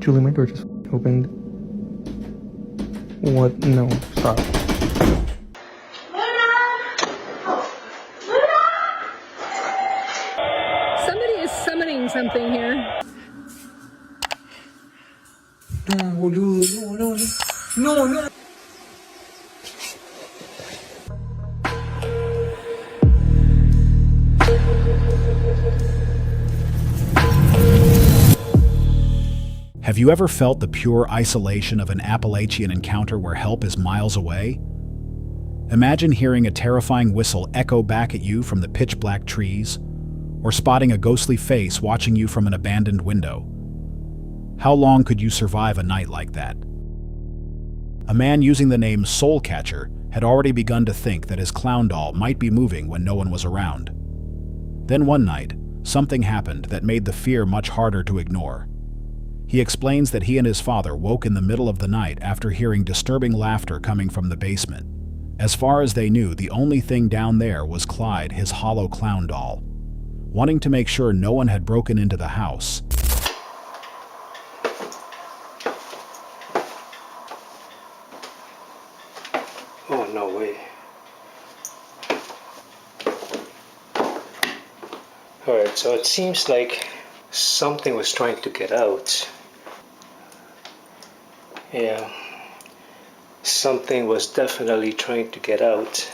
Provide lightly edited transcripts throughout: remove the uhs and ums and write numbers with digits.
Actually, my door just opened. What? No, stop. Somebody is summoning something here. No. Have you ever felt the pure isolation of an Appalachian encounter where help is miles away? Imagine hearing a terrifying whistle echo back at you from the pitch-black trees, or spotting a ghostly face watching you from an abandoned window. How long could you survive a night like that? A man using the name Soul Catcher had already begun to think that his clown doll might be moving when no one was around. Then one night, something happened that made the fear much harder to ignore. He explains that he and his father woke in the middle of the night after hearing disturbing laughter coming from the basement. As far as they knew, the only thing down there was Clyde, his hollow clown doll. Wanting to make sure no one had broken into the house, oh, no way. Alright, so it seems like something was trying to get out. Yeah, something was definitely trying to get out.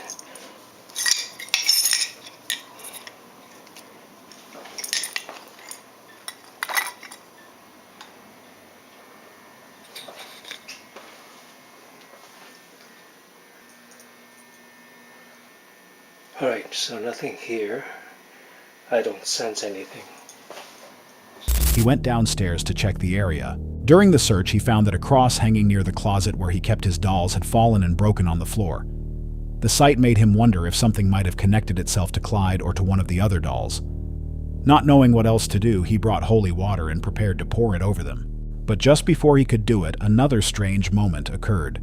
Alright, so nothing here. I don't sense anything. he went downstairs to check the area. During the search, he found that a cross hanging near the closet where he kept his dolls had fallen and broken on the floor. The sight made him wonder if something might have connected itself to Clyde or to one of the other dolls. Not knowing what else to do, he brought holy water and prepared to pour it over them. But just before he could do it, another strange moment occurred.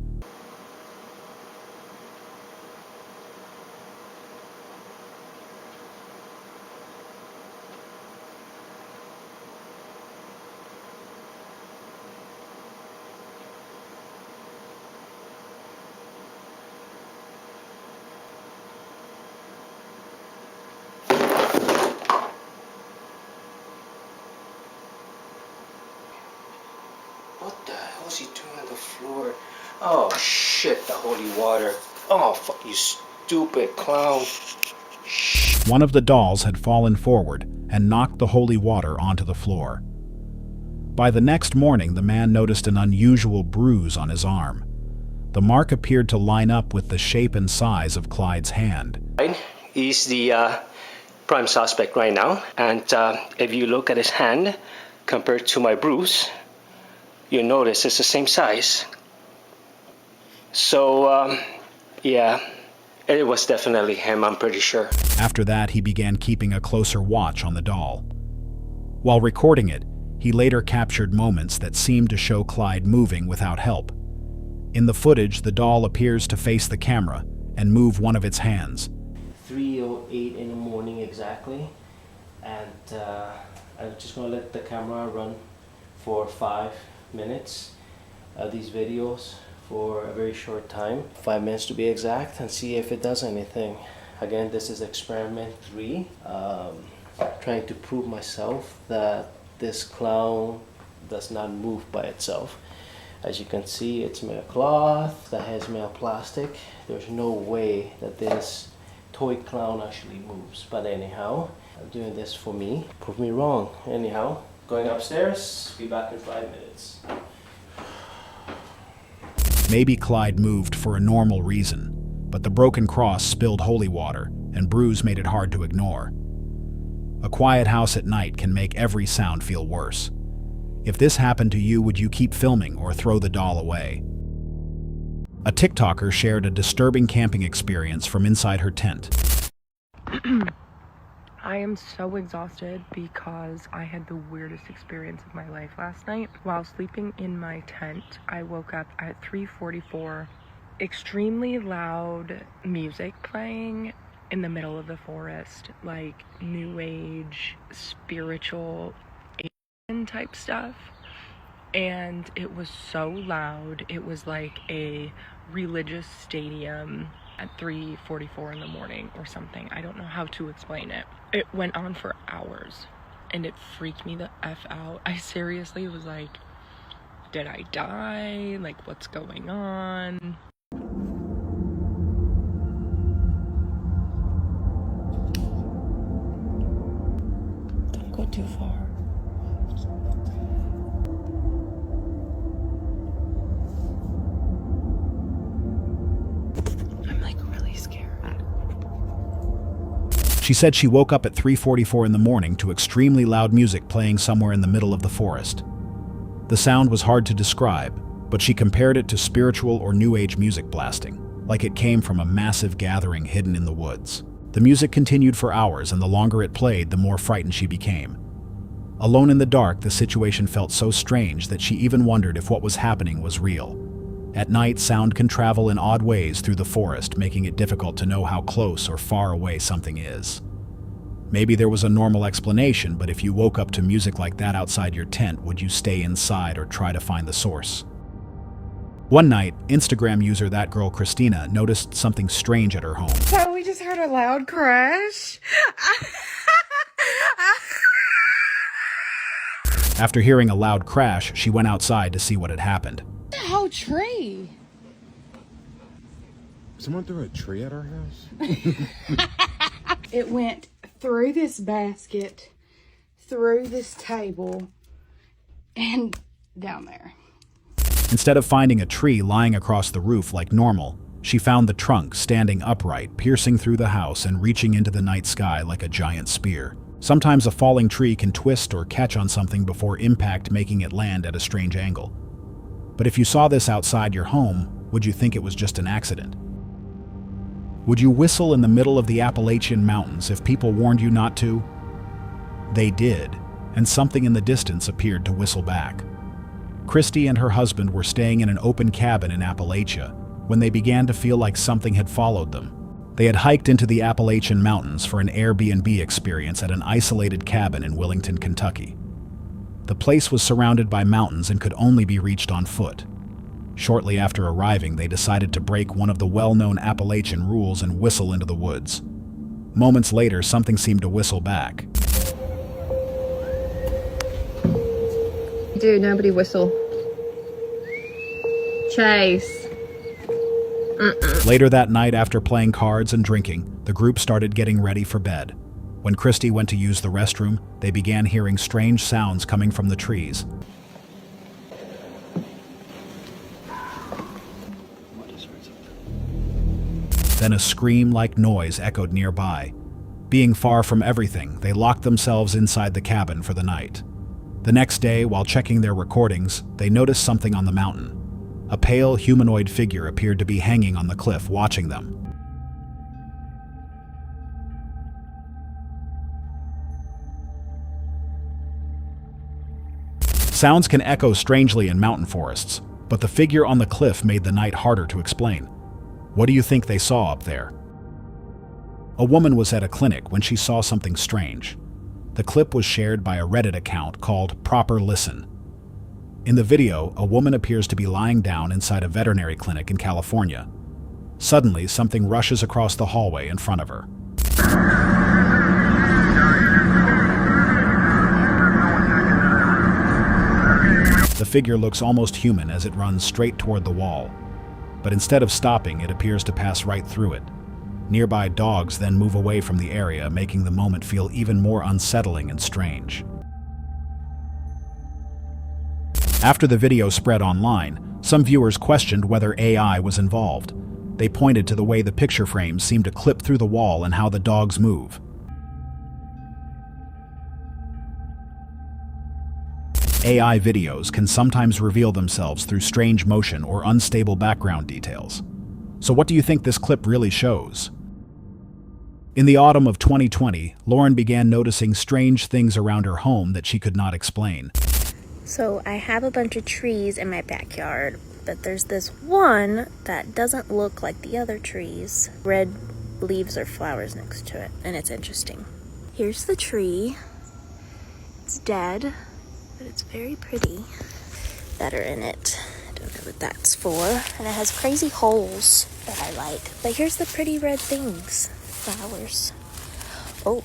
What the hell is he doing on the floor? Oh shit, the holy water. Oh fuck you stupid clown. One of the dolls had fallen forward and knocked the holy water onto the floor. By the next morning, the man noticed an unusual bruise on his arm. The mark appeared to line up with the shape and size of Clyde's hand. He's the prime suspect right now, and if you look at his hand compared to my bruise, you notice it's the same size. So yeah, it was definitely him, I'm pretty sure. After that, he began keeping a closer watch on the doll. While recording it, he later captured moments that seemed to show Clyde moving without help. In the footage, the doll appears to face the camera and move one of its hands. 3:08 in the morning exactly, and I'm just gonna let the camera run for 5 minutes, these videos for a very short time, 5 minutes to be exact, and see if it does anything. Again, this is experiment 3, trying to prove myself that this clown does not move by itself. As you can see, it's made of cloth, the head's made of plastic. There's no way that this toy clown actually moves. But anyhow, I'm doing this for me. Prove me wrong. Anyhow, going upstairs, be back in 5 minutes. Maybe Clyde moved for a normal reason, but the broken cross spilled holy water, and bruise made it hard to ignore. A quiet house at night can make every sound feel worse. If this happened to you, would you keep filming or throw the doll away? A TikToker shared a disturbing camping experience from inside her tent. I am so exhausted because I had the weirdest experience of my life last night. While sleeping in my tent, I woke up at 3:44, extremely loud music playing in the middle of the forest, like new age, spiritual, alien type stuff. and it was so loud. It was like a religious stadium at 3:44 in the morning or something. I don't know how to explain it. It went on for hours and it freaked me the F out. I seriously was like, did I die? Like, what's going on? Don't go too far. I'm like really scared. She said she woke up at 3:44 in the morning to extremely loud music playing somewhere in the middle of the forest. The sound was hard to describe, but she compared it to spiritual or New Age music blasting, like it came from a massive gathering hidden in the woods. The music continued for hours, and the longer it played, the more frightened she became. Alone in the dark, the situation felt so strange that she even wondered if what was happening was real. At night, sound can travel in odd ways through the forest, making it difficult to know how close or far away something is. Maybe there was a normal explanation, but if you woke up to music like that outside your tent, would you stay inside or try to find the source? One night, Instagram user That Girl Christina noticed something strange at her home. So we just heard a loud crash. After hearing a loud crash, she went outside to see what had happened. The whole tree. Someone threw a tree at our house? It went through this basket, through this table, and down there. Instead of finding a tree lying across the roof like normal, she found the trunk standing upright, piercing through the house and reaching into the night sky like a giant spear. Sometimes a falling tree can twist or catch on something before impact, making it land at a strange angle. But if you saw this outside your home, would you think it was just an accident? Would you whistle in the middle of the Appalachian Mountains if people warned you not to? They did, and something in the distance appeared to whistle back. Christy and her husband were staying in an open cabin in Appalachia when they began to feel like something had followed them. They had hiked into the Appalachian Mountains for an Airbnb experience at an isolated cabin in Willington, Kentucky. The place was surrounded by mountains and could only be reached on foot. Shortly after arriving, they decided to break one of the well-known Appalachian rules and whistle into the woods. Moments later, something seemed to whistle back. Dude, nobody whistle. Chase. Later that night, after playing cards and drinking, the group started getting ready for bed. When Christy went to use the restroom, they began hearing strange sounds coming from the trees. Then a scream-like noise echoed nearby. Being far from everything, they locked themselves inside the cabin for the night. The next day, while checking their recordings, they noticed something on the mountain. A pale humanoid figure appeared to be hanging on the cliff, watching them. Sounds can echo strangely in mountain forests, but the figure on the cliff made the night harder to explain. What do you think they saw up there? A woman was at a clinic when she saw something strange. The clip was shared by a Reddit account called Proper Listen. In the video, a woman appears to be lying down inside a veterinary clinic in California. Suddenly, something rushes across the hallway in front of her. The figure looks almost human as it runs straight toward the wall. But instead of stopping, it appears to pass right through it. Nearby dogs then move away from the area, making the moment feel even more unsettling and strange. After the video spread online, some viewers questioned whether AI was involved. They pointed to the way the picture frames seem to clip through the wall and how the dogs move. AI videos can sometimes reveal themselves through strange motion or unstable background details. So what do you think this clip really shows? In the autumn of 2020, Lauren began noticing strange things around her home that she could not explain. So I have a bunch of trees in my backyard, but there's this one that doesn't look like the other trees. Red leaves or flowers next to it, and it's interesting. Here's the tree. It's dead, but it's very pretty. that are in it. I don't know what that's for. And it has crazy holes that I like. But here's the pretty red things. Flowers. Oh.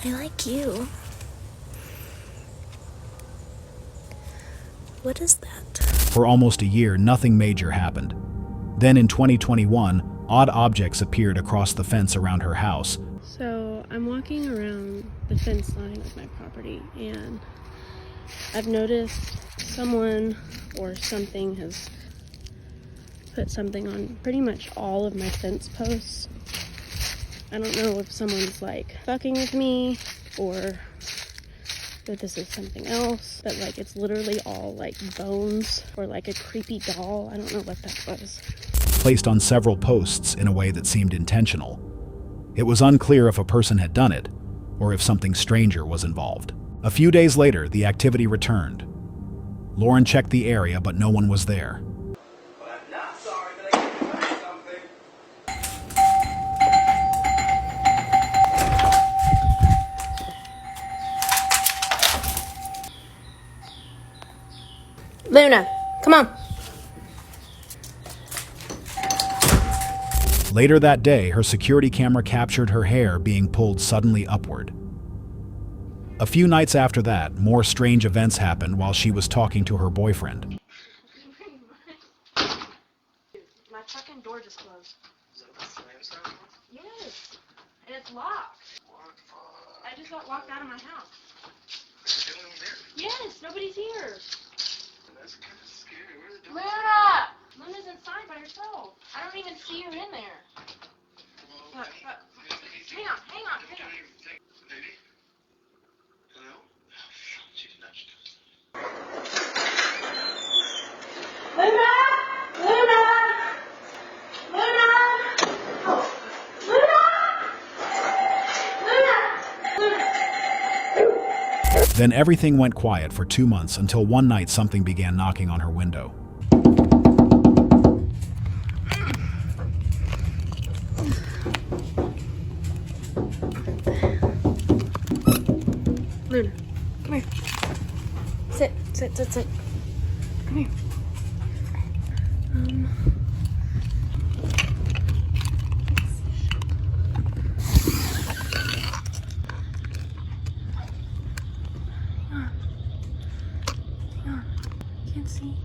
I like you. What is that? For almost a year, nothing major happened. Then in 2021, odd objects appeared across the fence around her house. So I'm walking around the fence line of my property, and I've noticed someone or something has put something on pretty much all of my fence posts. I don't know if someone's like fucking with me or that this is something else, but like it's literally all like bones or like a creepy doll. I don't know what that was. Placed on several posts in a way that seemed intentional. It was unclear if a person had done it or if something stranger was involved. A few days later, the activity returned. Lauren checked the area, but no one was there. Luna, come on. Later that day, her security camera captured her hair being pulled suddenly upward. A few nights after that, more strange events happened while she was talking to her boyfriend. My fucking door just closed. Is that the same? Yes. And it's locked. I just got locked out of my house. Yes, nobody's here. That's kind of scary. Luna! Luna's inside by herself. I don't even see her in there. Look. Hang on. Lady? Hello? Oh, she's nudged us. Luna! Then everything went quiet for 2 months until one night something began knocking on her window. Luna, come here. Sit. Come here. Hang on. Can't see.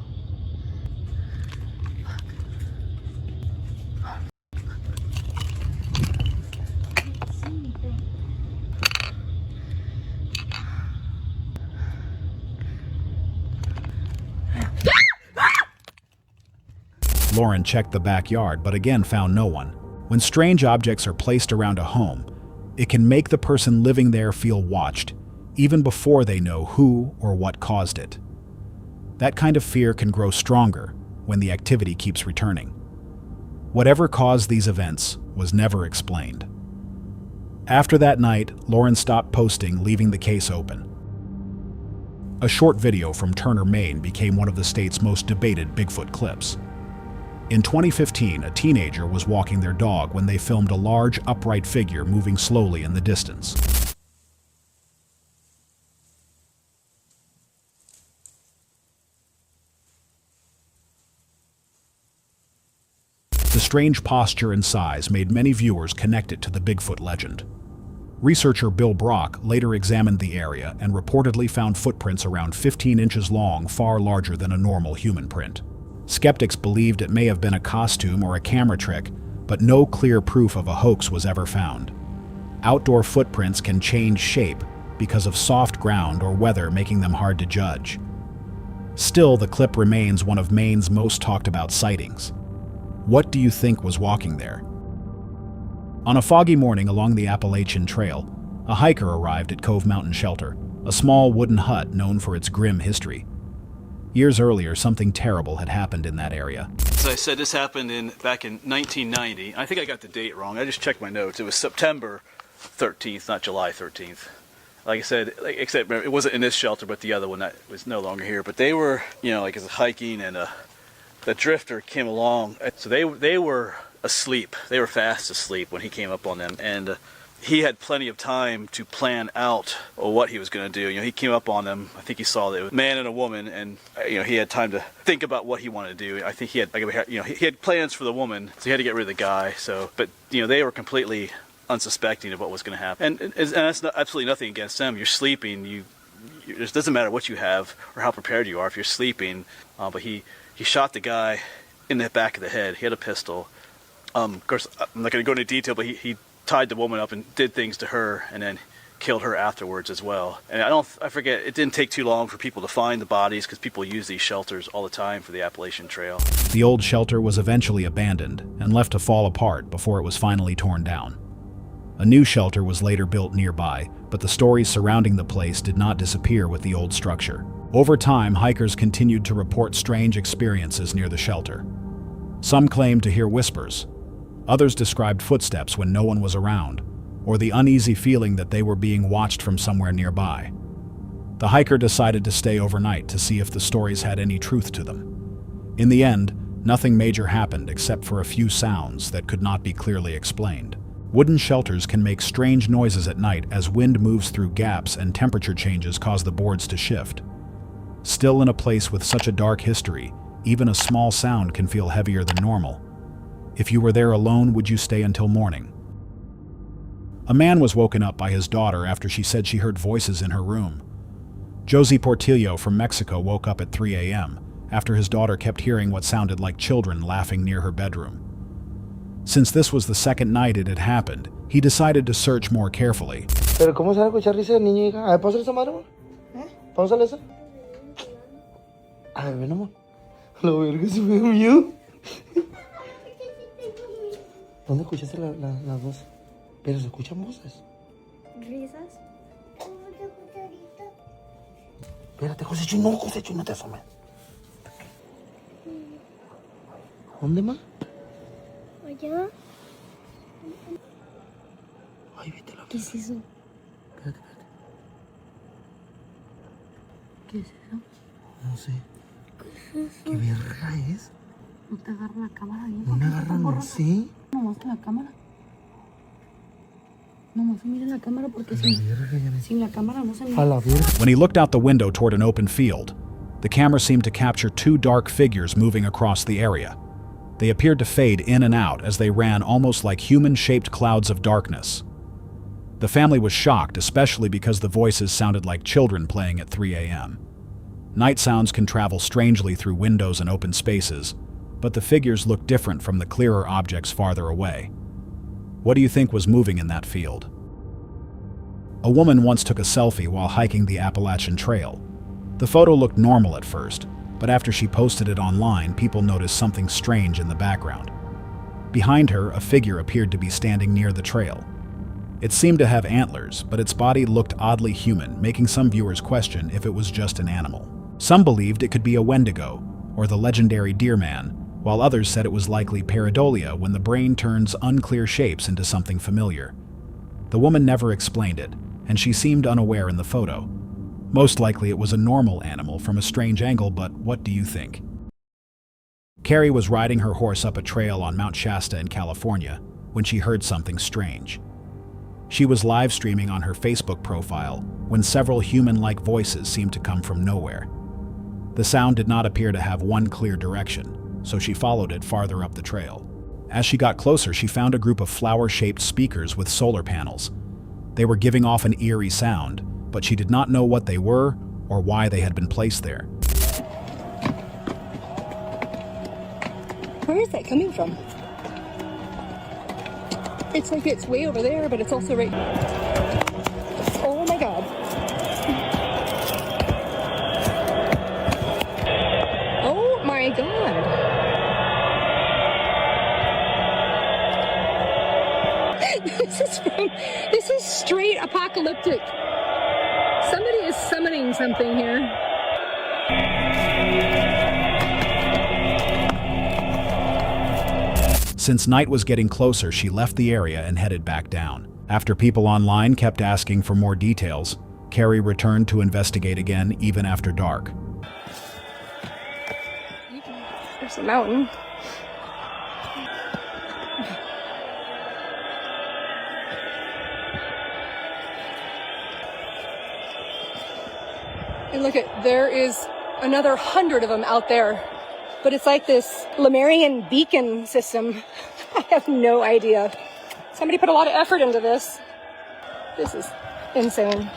Lauren checked the backyard, but again found no one. When strange objects are placed around a home, it can make the person living there feel watched, even before they know who or what caused it. That kind of fear can grow stronger when the activity keeps returning. Whatever caused these events was never explained. After that night, Lauren stopped posting, leaving the case open. A short video from Turner, Maine became one of the state's most debated Bigfoot clips. In 2015, a teenager was walking their dog when they filmed a large, upright figure moving slowly in the distance. The strange posture and size made many viewers connect it to the Bigfoot legend. Researcher Bill Brock later examined the area and reportedly found footprints around 15 inches long, far larger than a normal human print. Skeptics believed it may have been a costume or a camera trick, but no clear proof of a hoax was ever found. Outdoor footprints can change shape because of soft ground or weather, making them hard to judge. Still, the clip remains one of Maine's most talked about sightings. What do you think was walking there? On a foggy morning along the Appalachian Trail, a hiker arrived at Cove Mountain Shelter, a small wooden hut known for its grim history. Years earlier, something terrible had happened in that area. As I said, this happened back in 1990. I think I got the date wrong. I just checked my notes. It was September 13th, not July 13th. Like I said, except it wasn't in this shelter, but the other one that was no longer here. But they were, like as hiking, and the drifter came along. So they were asleep. They were fast asleep when he came up on them, and he had plenty of time to plan out what he was going to do. You know, he came up on them. I think he saw that it was a man and a woman, and you know, he had time to think about what he wanted to do. I think he had, you know, he had plans for the woman, so he had to get rid of the guy. So, but you know, they were completely unsuspecting of what was going to happen, and that's absolutely nothing against them. You're sleeping. It doesn't matter what you have or how prepared you are if you're sleeping. But he shot the guy in the back of the head. He had a pistol. Of course, I'm not going to go into detail, but he tied the woman up and did things to her, and then killed her afterwards as well. And I forget, it didn't take too long for people to find the bodies, because people use these shelters all the time for the Appalachian Trail. The old shelter was eventually abandoned and left to fall apart before it was finally torn down. A new shelter was later built nearby, but the stories surrounding the place did not disappear with the old structure. Over time, hikers continued to report strange experiences near the shelter. Some claimed to hear whispers. Others described footsteps when no one was around, or the uneasy feeling that they were being watched from somewhere nearby. The hiker decided to stay overnight to see if the stories had any truth to them. In the end, nothing major happened except for a few sounds that could not be clearly explained. Wooden shelters can make strange noises at night as wind moves through gaps and temperature changes cause the boards to shift. Still, in a place with such a dark history, even a small sound can feel heavier than normal. If you were there alone, would you stay until morning? A man was woken up by his daughter after she said she heard voices in her room. Josie Portillo from Mexico woke up at 3 a.m. after his daughter kept hearing what sounded like children laughing near her bedroom. Since this was the second night it had happened, he decided to search more carefully. Pero ¿cómo se va a escuchar risa de niña, hija? A ver, pónsale esa madre, amor. Pónsale esa. A ver, ven, amor. La verga, se me dio miedo. ¿Dónde escuchaste las voces? Pero se escuchan voces. ¿Risas? ¿Cómo te escucha ahorita? Espérate, Josechu, no te asomes. ¿Dónde, ma? ¿Allá? Ay, viste la... ¿Qué es eso? Espérate. ¿Qué es eso? No sé. ¿Qué es eso? ¿Qué verga es? No te agarra la cámara bien. ¿No me agarran? No sé. Nomás en la cámara. Nomás mira la cámara porque sin la cámara no se mira. A la verga. When he looked out the window toward an open field, the camera seemed to capture two dark figures moving across the area. They appeared to fade in and out as they ran almost like human-shaped clouds of darkness. The family was shocked, especially because the voices sounded like children playing at 3 a.m. Night sounds can travel strangely through windows and open spaces, but the figures looked different from the clearer objects farther away. What do you think was moving in that field? A woman once took a selfie while hiking the Appalachian Trail. The photo looked normal at first, but after she posted it online, people noticed something strange in the background. Behind her, a figure appeared to be standing near the trail. It seemed to have antlers, but its body looked oddly human, making some viewers question if it was just an animal. Some believed it could be a wendigo, or the legendary deer man, while others said it was likely pareidolia when the brain turns unclear shapes into something familiar. The woman never explained it, and she seemed unaware in the photo. Most likely it was a normal animal from a strange angle, but what do you think? Carrie was riding her horse up a trail on Mount Shasta in California when she heard something strange. She was live streaming on her Facebook profile when several human-like voices seemed to come from nowhere. The sound did not appear to have one clear direction, so she followed it farther up the trail. As she got closer, she found a group of flower-shaped speakers with solar panels. They were giving off an eerie sound, but she did not know what they were or why they had been placed there. Where is that coming from? It's like it's way over there, but it's also right... Oh my god. Oh my god. This is straight apocalyptic. Somebody is summoning something here. Since night was getting closer, she left the area and headed back down. After people online kept asking for more details, Carrie returned to investigate again even after dark. There's a mountain. And look at, there is another 100 of them out there. But it's like this Lemurian beacon system. I have no idea. Somebody put a lot of effort into this. This is insane.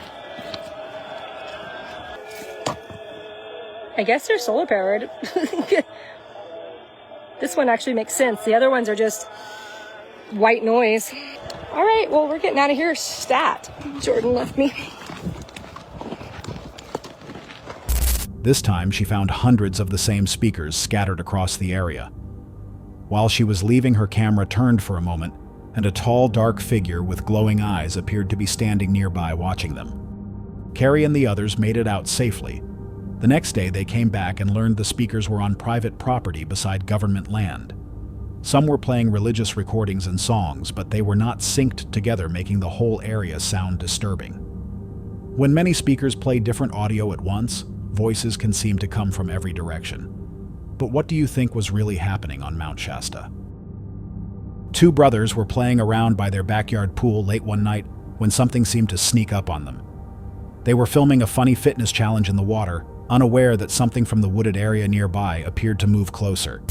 I guess they're solar powered. This one actually makes sense. The other ones are just white noise. All right, well, we're getting out of here. Stat. Jordan left me. This time, she found hundreds of the same speakers scattered across the area. While she was leaving, her camera turned for a moment, and a tall, dark figure with glowing eyes appeared to be standing nearby watching them. Carrie and the others made it out safely. The next day, they came back and learned the speakers were on private property beside government land. Some were playing religious recordings and songs, but they were not synced together, making the whole area sound disturbing. When many speakers play different audio at once, voices can seem to come from every direction. But what do you think was really happening on Mount Shasta? Two brothers were playing around by their backyard pool late one night when something seemed to sneak up on them. They were filming a funny fitness challenge in the water, unaware that something from the wooded area nearby appeared to move closer.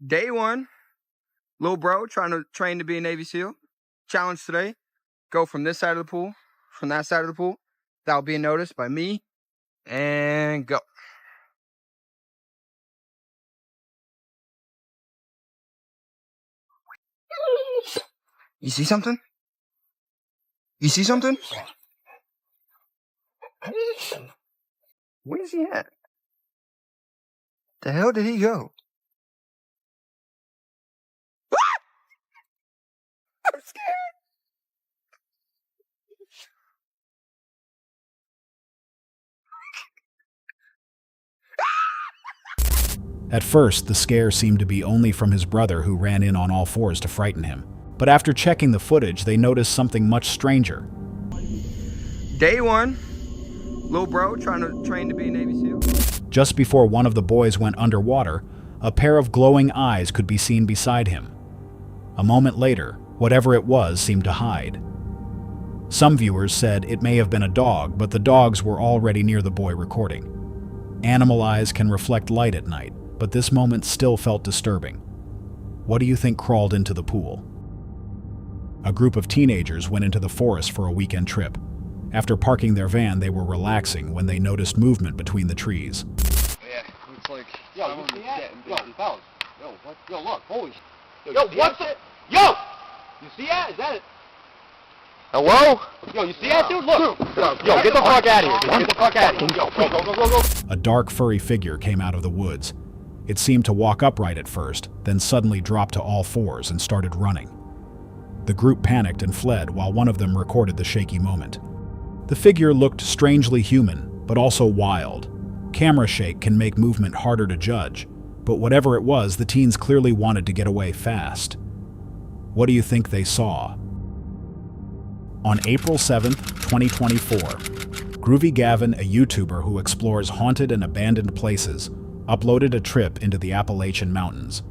Day one, little bro trying to train to be a Navy SEAL. Challenge today, go from this side of the pool, from that side of the pool. That'll be noticed by me, and go. You see something? You see something? Where's he at? The hell did he go? I'm scared. At first, the scare seemed to be only from his brother, who ran in on all fours to frighten him. But after checking the footage, they noticed something much stranger. Day one, little bro trying to train to be a Navy SEAL. Just before one of the boys went underwater, a pair of glowing eyes could be seen beside him. A moment later, whatever it was seemed to hide. Some viewers said it may have been a dog, but the dogs were already near the boy recording. Animal eyes can reflect light at night, but this moment still felt disturbing. What do you think crawled into the pool? A group of teenagers went into the forest for a weekend trip. After parking their van, they were relaxing when they noticed movement between the trees. Yeah, it's like, yo, you see that? Yo, fellas, yo, what? Yo, look, holy shit. Yo, what the? Yo! You see that? Is that it? Hello? Yo, you see that, dude? Look! Yo, get the fuck out of here. Get the fuck out of here. Yo, go. A dark, furry figure came out of the woods. It seemed to walk upright at first, then suddenly dropped to all fours and started running. The group panicked and fled while one of them recorded the shaky moment. The figure looked strangely human, but also wild. Camera shake can make movement harder to judge, but whatever it was, the teens clearly wanted to get away fast. What do you think they saw? On April 7th, 2024, Groovy Gavin, a YouTuber who explores haunted and abandoned places, uploaded a trip into the Appalachian Mountains.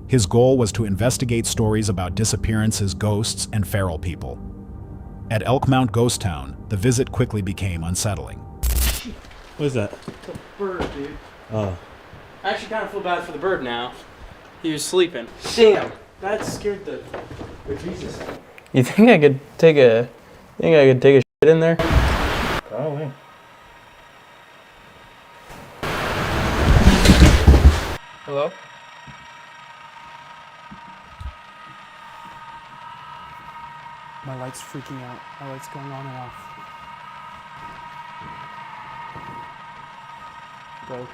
His goal was to investigate stories about disappearances, ghosts, and feral people. At Elk Mount Ghost Town, the visit quickly became unsettling. What is that? It's a bird, dude. Oh. I actually kind of feel bad for the bird now. He was sleeping. Damn, that scared the Jesus. You think I could take a shit in there? Probably. Hello? My light's freaking out. My light's going on and off. Bro.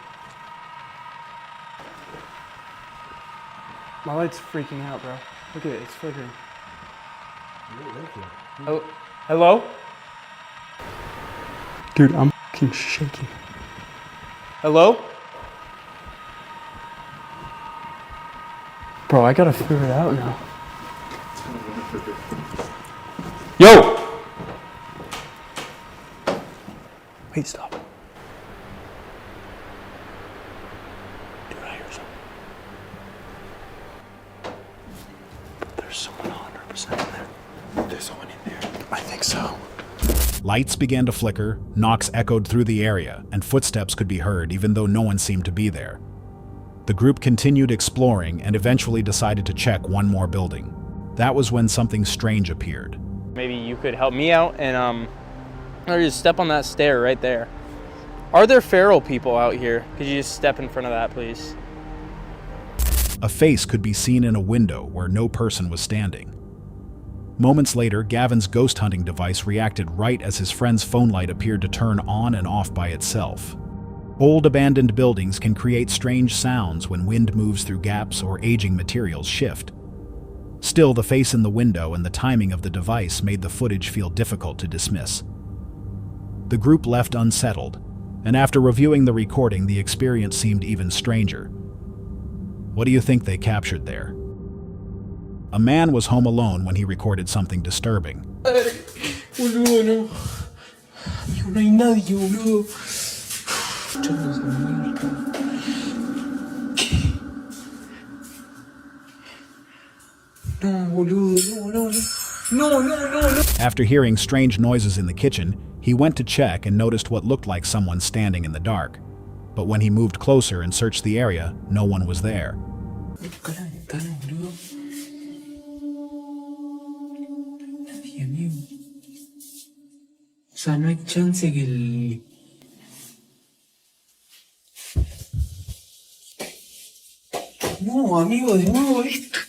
My light's freaking out, bro. Look at it, it's flickering. Oh, hello? Dude, I'm fucking shaking. Hello? Bro, I gotta figure it out now. Yo! Wait, stop. Dude, I hear something. There's someone 100% in there. There's someone in there. I think so. Lights began to flicker, knocks echoed through the area, and footsteps could be heard even though no one seemed to be there. The group continued exploring and eventually decided to check one more building. That was when something strange appeared. Maybe you could help me out and or just step on that stair right there. Are there feral people out here? Could you just step in front of that, please? A face could be seen in a window where no person was standing. Moments later, Gavin's ghost hunting device reacted right as his friend's phone light appeared to turn on and off by itself. Old abandoned buildings can create strange sounds when wind moves through gaps or aging materials shift. Still, the face in the window and the timing of the device made the footage feel difficult to dismiss. The group left unsettled, and after reviewing the recording, the experience seemed even stranger. What do you think they captured there? A man was home alone when he recorded something disturbing. Boludo, no. No hay nadie, boludo. No, boludo, no. No. After hearing strange noises in the kitchen, he went to check and noticed what looked like someone standing in the dark. But when he moved closer and searched the area, no one was there. O sea, no hay chance que el... No, amigo, de nuevo esto.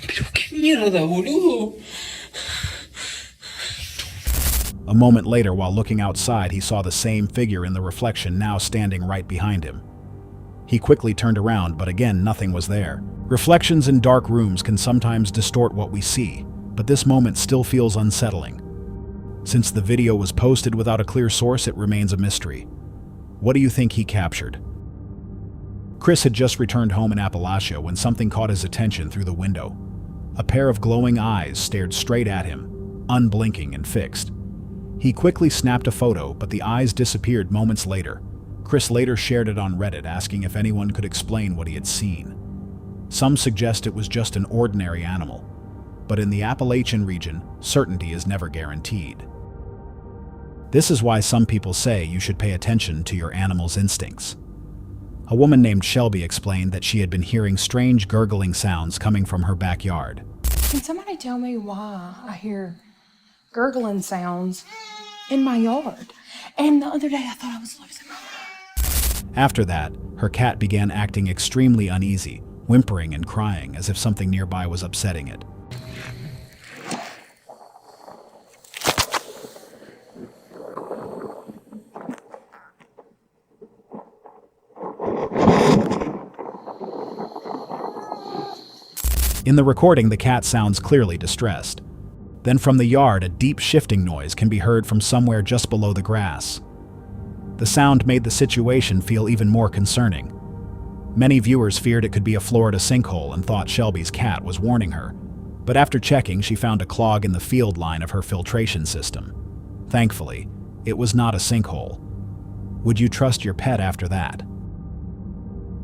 Pero qué mierda, boludo. A moment later, while looking outside, he saw the same figure in the reflection now standing right behind him. He quickly turned around, but again, nothing was there. Reflections in dark rooms can sometimes distort what we see, but this moment still feels unsettling. Since the video was posted without a clear source, it remains a mystery. What do you think he captured? Chris had just returned home in Appalachia when something caught his attention through the window. A pair of glowing eyes stared straight at him, unblinking and fixed. He quickly snapped a photo, but the eyes disappeared moments later. Chris later shared it on Reddit, asking if anyone could explain what he had seen. Some suggest it was just an ordinary animal, but in the Appalachian region, certainty is never guaranteed. This is why some people say you should pay attention to your animal's instincts. A woman named Shelby explained that she had been hearing strange gurgling sounds coming from her backyard. Can somebody tell me why I hear gurgling sounds in my yard? And the other day I thought I was losing my mind. After that, her cat began acting extremely uneasy, whimpering and crying as if something nearby was upsetting it. In the recording, the cat sounds clearly distressed. Then from the yard, a deep shifting noise can be heard from somewhere just below the grass. The sound made the situation feel even more concerning. Many viewers feared it could be a Florida sinkhole and thought Shelby's cat was warning her. But after checking, she found a clog in the field line of her filtration system. Thankfully, it was not a sinkhole. Would you trust your pet after that?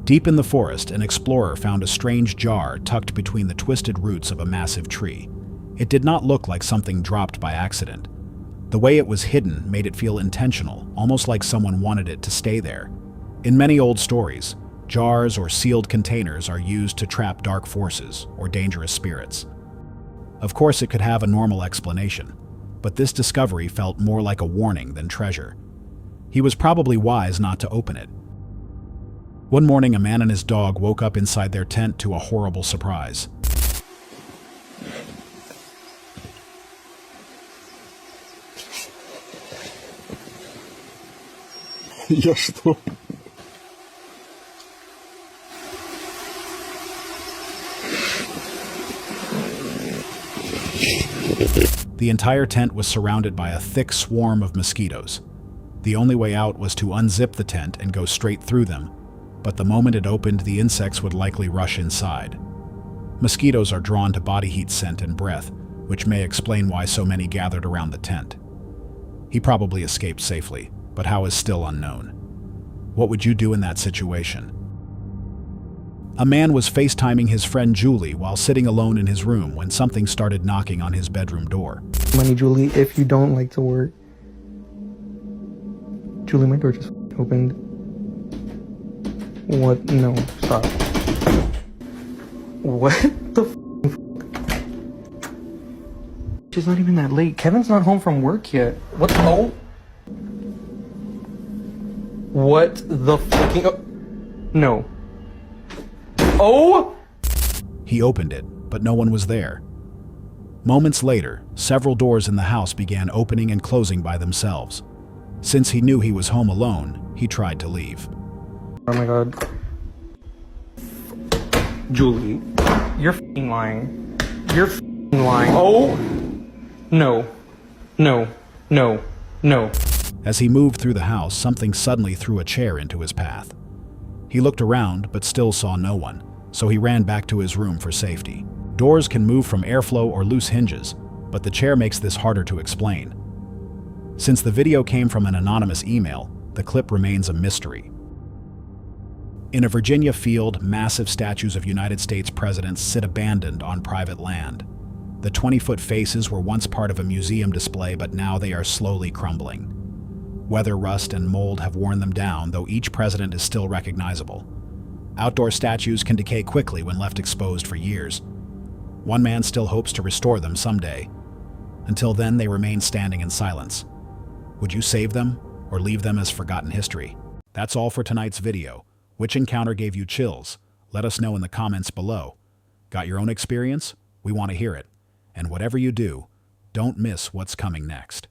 Deep in the forest, an explorer found a strange jar tucked between the twisted roots of a massive tree. It did not look like something dropped by accident. The way it was hidden made it feel intentional, almost like someone wanted it to stay there. In many old stories, jars or sealed containers are used to trap dark forces or dangerous spirits. Of course, it could have a normal explanation, but this discovery felt more like a warning than treasure. He was probably wise not to open it. One morning, a man and his dog woke up inside their tent to a horrible surprise. Я что? The entire tent was surrounded by a thick swarm of mosquitoes. The only way out was to unzip the tent and go straight through them, but the moment it opened, the insects would likely rush inside. Mosquitoes are drawn to body heat, scent, and breath, which may explain why so many gathered around the tent. He probably escaped safely, but how is still unknown. What would you do in that situation? A man was FaceTiming his friend Julie while sitting alone in his room when something started knocking on his bedroom door. Money, Julie, if you don't like to work, Julie, my door just opened. What? No, stop. What the She's not even that late. Kevin's not home from work yet. What? Oh. What the fucking... Oh. No. Oh! He opened it, but no one was there. Moments later, several doors in the house began opening and closing by themselves. Since he knew he was home alone, he tried to leave. Oh my god. Julie, you're f***ing lying. You're f***ing lying. Oh! No. No. No. No. As he moved through the house, something suddenly threw a chair into his path. He looked around, but still saw no one, so he ran back to his room for safety. Doors can move from airflow or loose hinges, but the chair makes this harder to explain. Since the video came from an anonymous email, the clip remains a mystery. In a Virginia field, massive statues of United States presidents sit abandoned on private land. The 20-foot faces were once part of a museum display, but now they are slowly crumbling. Weather, rust, and mold have worn them down, though each president is still recognizable. Outdoor statues can decay quickly when left exposed for years. One man still hopes to restore them someday. Until then, they remain standing in silence. Would you save them or leave them as forgotten history? That's all for tonight's video. Which encounter gave you chills? Let us know in the comments below. Got your own experience? We want to hear it. And whatever you do, don't miss what's coming next.